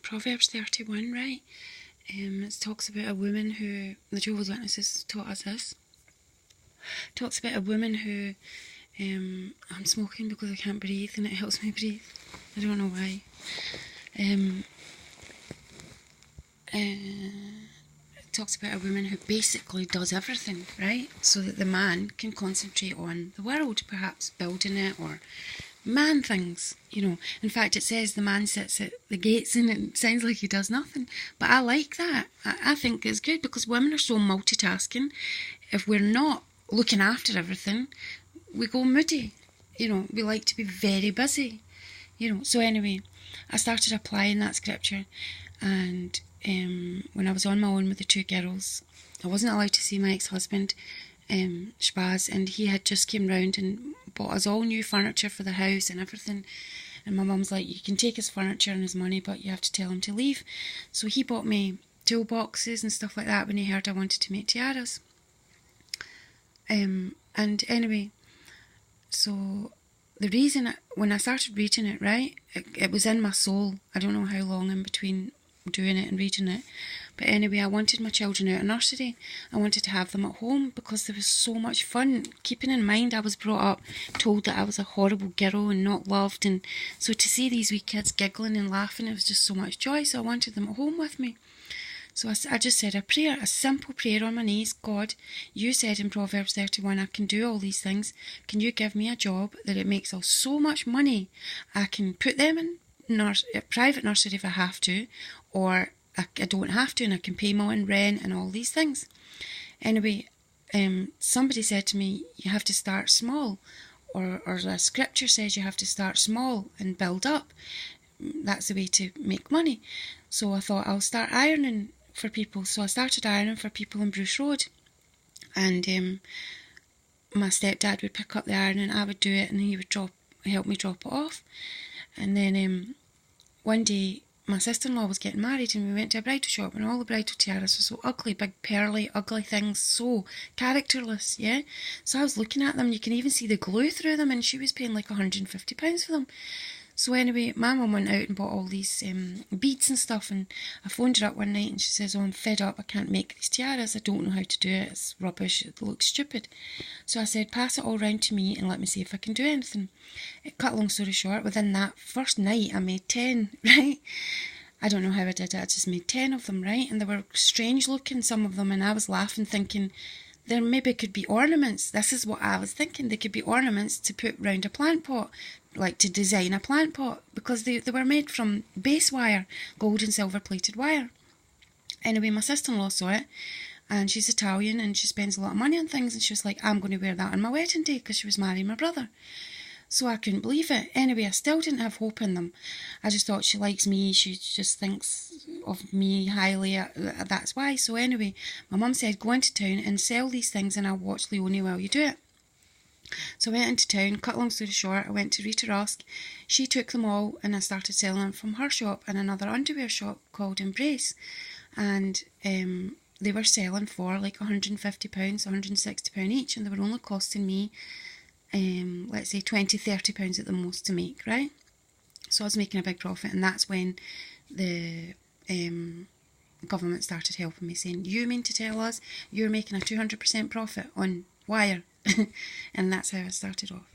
Proverbs 31, right? It talks about a woman who, the Jehovah's Witnesses taught us this, talks about a woman who, I'm smoking because I can't breathe and it helps me breathe. I don't know why. It talks about a woman who basically does everything, right? So that the man can concentrate on the world, perhaps building it or man things, In fact, it says the man sits at the gates and it sounds like he does nothing. But I like that. I think it's good because women are so multitasking. If we're not looking after everything, we go moody. We like to be very busy. So anyway, I started applying that scripture, and when I was on my own with the two girls, I wasn't allowed to see my ex-husband, Shbaz, and he had just came round and bought us all new furniture for the house and everything. And my mum's like, you can take his furniture and his money, but you have to tell him to leave. So he bought me toolboxes and stuff like that when he heard I wanted to make tiaras. And anyway, so the reason, when I started reading it, right, it was in my soul. I don't know how long in between doing it and reading it. But anyway, I wanted my children out of nursery. I wanted to have them at home because there was so much fun. Keeping in mind I was brought up told that I was a horrible girl and not loved. And so to see these wee kids giggling and laughing, it was just so much joy. So I wanted them at home with me. So I just said a prayer, a simple prayer on my knees. God, you said in Proverbs 31, I can do all these things. Can you give me a job that it makes us so much money? I can put them in private nursery if I have to, or I don't have to, and I can pay my own rent and all these things. Anyway, somebody said to me, you have to start small, or the scripture says you have to start small and build up. That's the way to make money. So I thought I'll start ironing for people. So I started ironing for people in Bruce Road, and my stepdad would pick up the iron and I would do it, and he would help me drop it off. And then one day my sister-in-law was getting married and we went to a bridal shop, and all the bridal tiaras were so ugly, big pearly ugly things, so characterless, yeah. So I was looking at them, you can even see the glue through them, and she was paying like £150 for them. So anyway, my mum went out and bought all these beads and stuff, and I phoned her up one night and she says, oh, I'm fed up, I can't make these tiaras, I don't know how to do it, it's rubbish, it looks stupid. So I said, pass it all round to me and let me see if I can do anything. Cut long story short, within that first night I made 10, right? I don't know how I did it, I just made 10 of them, right? And they were strange looking, some of them, and I was laughing thinking, there maybe could be ornaments. This is what I was thinking. They could be ornaments to put round a plant pot, like to design a plant pot, because they were made from base wire, gold and silver plated wire. Anyway, my sister-in-law saw it, and she's Italian and she spends a lot of money on things, and she was like, I'm going to wear that on my wedding day, because she was marrying my brother. So I couldn't believe it. Anyway, I still didn't have hope in them. I just thought she likes me, she just thinks of me highly, that's why. So anyway, my mum said, go into town and sell these things and I'll watch Leonie while you do it. So I went into town, cut long story short, I went to Rita Rusk. She took them all and I started selling them from her shop and another underwear shop called Embrace. And they were selling for like £150, £160 each, and they were only costing me let's say £20-30 at the most to make, right? So I was making a big profit, and that's when the government started helping me, saying, you mean to tell us you're making a 200% profit on wire? And that's how I started off.